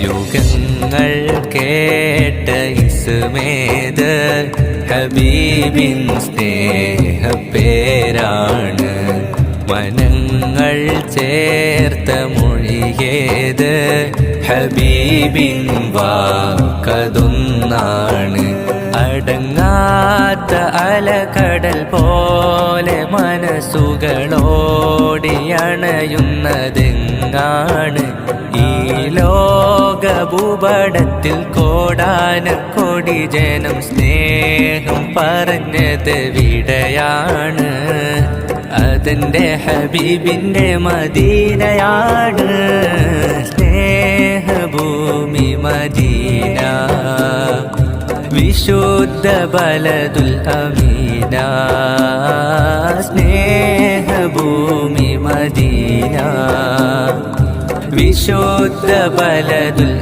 യുഗങ്ങൾ കേട്ട ഇസ്മേത് ഹബീബിൻ സ്നേഹപ്പേരാണ്. മനങ്ങൾ ചേർത്ത മൊഴിയേത് ഹബീബിൻ വാക്കതൊന്നാണ്. അടങ്ങാത്ത അലകടൽ പോലെ മനസ്സുകളോടിയണയുന്നതെങ്ങാണ്. ഈ ലോകഭൂപടത്തിൽ കോടാനക്കോടി ജനം സ്നേഹം പറഞ്ഞത് വിടയാണ്. അതെന്റെ ഹബീബിന്റെ മദീനയാണ്. സ്നേഹഭൂമി മദീന, വിശുദ്ധ ബലദുൽ അമീന. സ്നേഹഭൂമി മദീന, വിശുദ്ധ ബലദുൽ